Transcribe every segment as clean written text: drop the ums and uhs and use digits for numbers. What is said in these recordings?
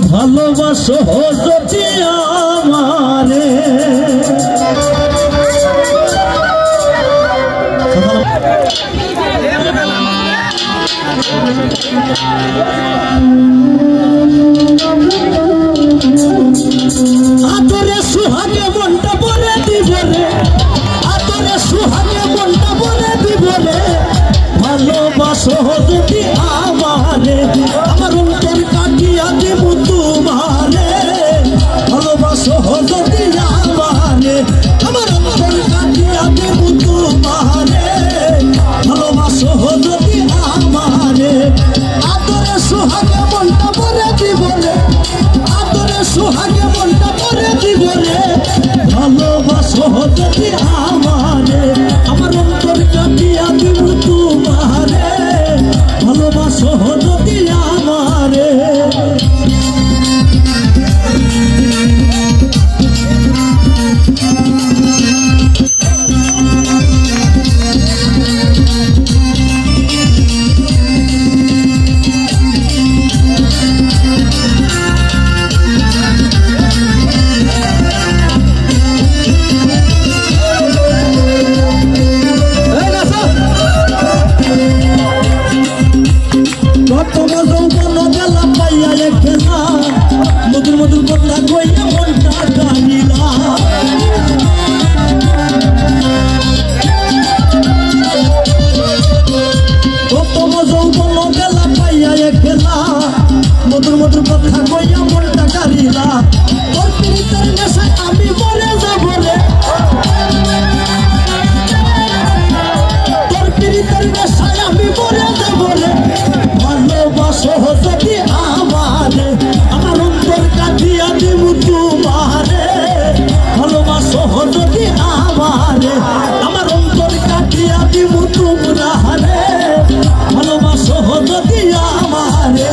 ভালোবাসো যদি আমারে আদরে সুহাগে মনটা বলে দিব রে আদরে সুহাগে মনটা বলে দিব রে ভালোবাসো যদি আমারে আমার অন্তর কাটিয়া দেব তোমারে ভালোবাসো যদি আমারে আমার অন্তর কাটিয়া দেব তোমারে ভালোবাসো যদি আমারে আদরে সুহাগে মনটা বলে দিব রে আদরে সুহাগে মনটা বলে দিব রে ভালোবাসো যদি আমারে আমার অন্তর কাটিয়া দেব তোমারে ভালোবাসো যদি আমারে মধুর মধুর কথা কইয়া মনটা জানিলা তোমার যৌবন গেলা পাইয়া খেলা মধুর মধুর কথা কইয়া মনটা জানিলা তোর পিড়িতের নেশায় আমি মরে যাব রে তোর পিড়িতের নেশায় আমি মরে যাব রে ভালোবাসো যদি আমারে আমার অন্তর কাটিয়া দিব তোমারে ভালোবাসো যদি আমারে আমার অন্তর কাটিয়া দিব তোমারে ভালোবাসো যদি আমারে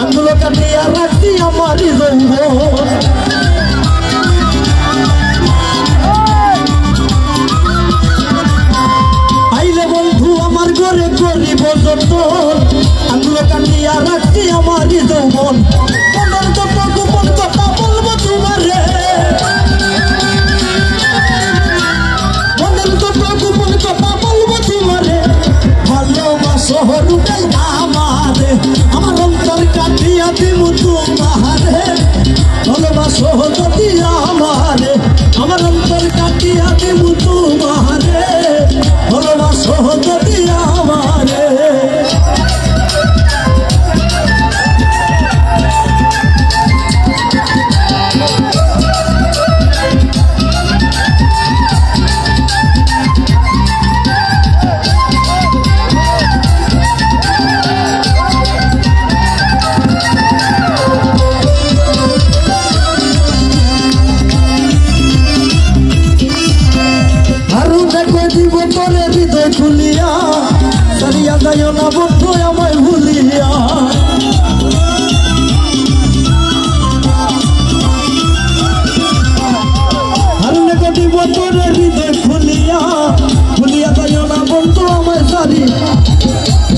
আঙ্গুলো কাটিয়া রাখছি আমারই যৌবন আইলে বন্ধু আমার ঘরে করিব যতন আঙ্গুলো কাটিয়া রাখছি আমারই যৌবন মনের যত গোপন কথা বলবো তোমারে মনের যত গোপন কথা বলবো তোমারে ভালোবাসো রূপাই আমারে আমার অন্তর কাটিয়া দিব তোমারে ভালোবাসো যদি আমারে আমার অন্তর কাটিয়া দিব তোমারে ভালোবাসো যদি আমারে খুলিয়া সারিয়া যায় না বন্ধু আমায় ভুলিয়া হারলে কটি বছরের হৃদয় খুলিয়া ভুলিয়া যায় না বন্ধু আমায় সারি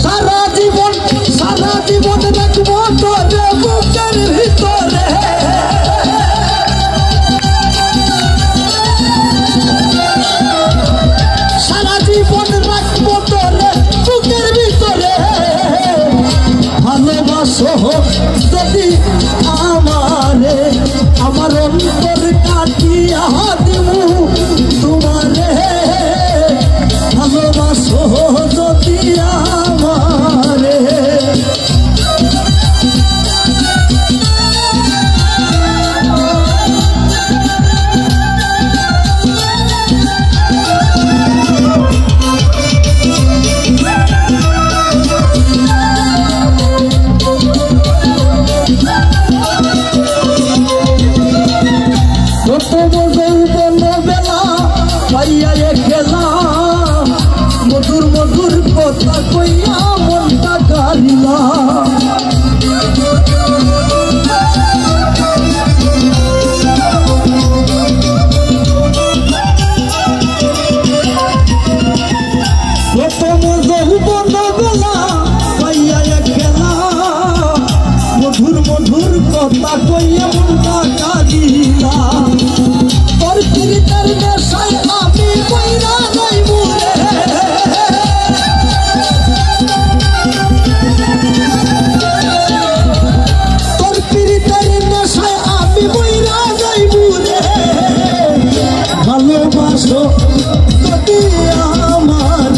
সারা জীবন রাখবো তোরে বুকের ভিতরে সারা জীবন রাখবো তোরে বুকের ভিতরে ভালোবাসো যদি আমারে আমার অন্তর কাটিয়া দেব ভালোবাসো যদি আমার